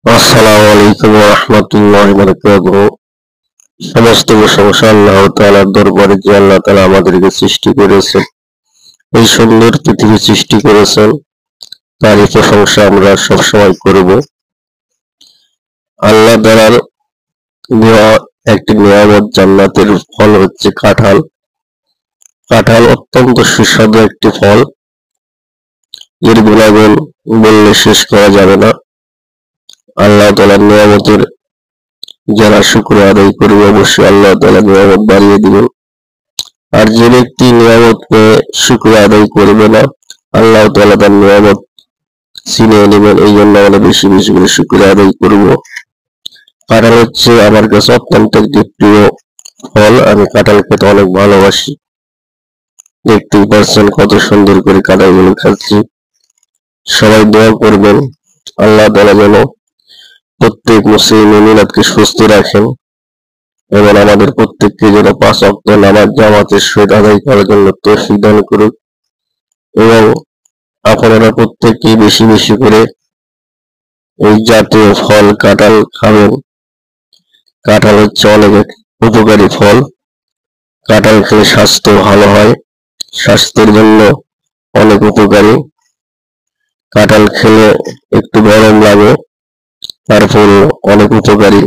আসসালামু আলাইকুম ওয়া রাহমাতুল্লাহি ওয়া বারাকাতুহু। সমস্ত প্রশংসা আল্লাহ তাআলার দরবারে, যে আল্লাহ তাআলা আমাদেরকে সৃষ্টি করেছেন, এই সুন্দর পৃথিবী সৃষ্টি করেছেন। তারই প্রশংসা আমরা সবসময় করব। আল্লাহ তাআলার দেওয়া একটি নিয়ামত, জান্নাতের ফল হচ্ছে কাঁঠাল। কাঁঠাল অত্যন্ত সুস্বাদু একটি ফল। এর গুণাগুণ বললে শেষ করা যাবে না। আল্লাহ তাআলার নিয়ামতের যারা শুকর আদায় করবে, অবশ্যই আল্লাহ তাআলা নিয়ামত বাড়িয়ে দিবেন। আর যে ব্যক্তি নিয়ামত পেয়ে শুকর আদায় করবে না, আল্লাহ তাআলা তার নিয়ামত ছিনিয়ে নেবেন। এই জন্য আমরা বেশি বেশি করে শুকর আদায় করব। কাঁঠাল হচ্ছে আমার কাছে অত্যন্ত একটি প্রিয় ফল। আমি কাঁঠাল খেতে অনেক ভালোবাসি। দেখতেই পাচ্ছেন কত সুন্দর করে কাঁঠালগুলো খাচ্ছি। সবাই দোয়া করবেন আল্লাহ তাআলা যেন প্রত্যেক মুসলিম মিলাদকে সুস্থ রাখেন এবং আমাদের প্রত্যেককে যেন 5 ওয়াক্ত নামাজ জামাতের সহিত আদায় করার জন্য তৌফিক দান করুক। এবং আপনারা প্রত্যেককেই বেশি বেশি করে এই জাতীয় ফল কাঁঠাল খাবেন। কাঁঠাল হচ্ছে অনেক উপকারী ফল। কাঁঠাল খেলে স্বাস্থ্য ভালো হয়, স্বাস্থ্যের জন্য অনেক উপকারী। কাঁঠাল খেলে একটু গরম লাগে, তারপরে অনেক উপকারী।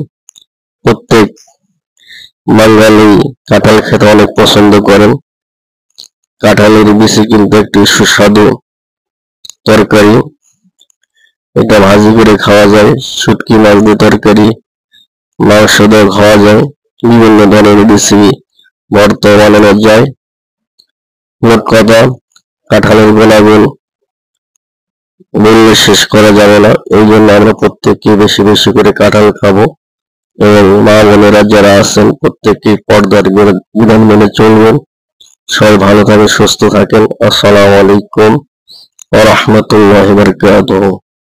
প্রত্যেক বাঙালি কাঁঠাল খেতে অনেক পছন্দ করেন। কাঁঠালের বিচি কিন্তু একটি সুস্বাদু তরকারি। এটা ভাজি করে খাওয়া যায়, শুটকি মাছ দিয়ে তরকারি, মাংস দিয়ে খাওয়া যায়, বিভিন্ন ধরনের রেসিপি ভর্তা বানানো যায়। মোট কথা, কাঁঠালের গুণাগুণ বললে শেষ করা যাবে না। এই জন্য আমরা প্রত্যেককে বেশি বেশি করে কাঁঠাল খাবো এবং মা বোনেরা যারা আছেন প্রত্যেককে পর্দার বিধান মেনে চলবেন। সবাই ভালো থাকেন, সুস্থ থাকেন। আসসালামু আলাইকুম ওয়া রাহমাতুল্লাহি ওয়া বারাকাতুহু।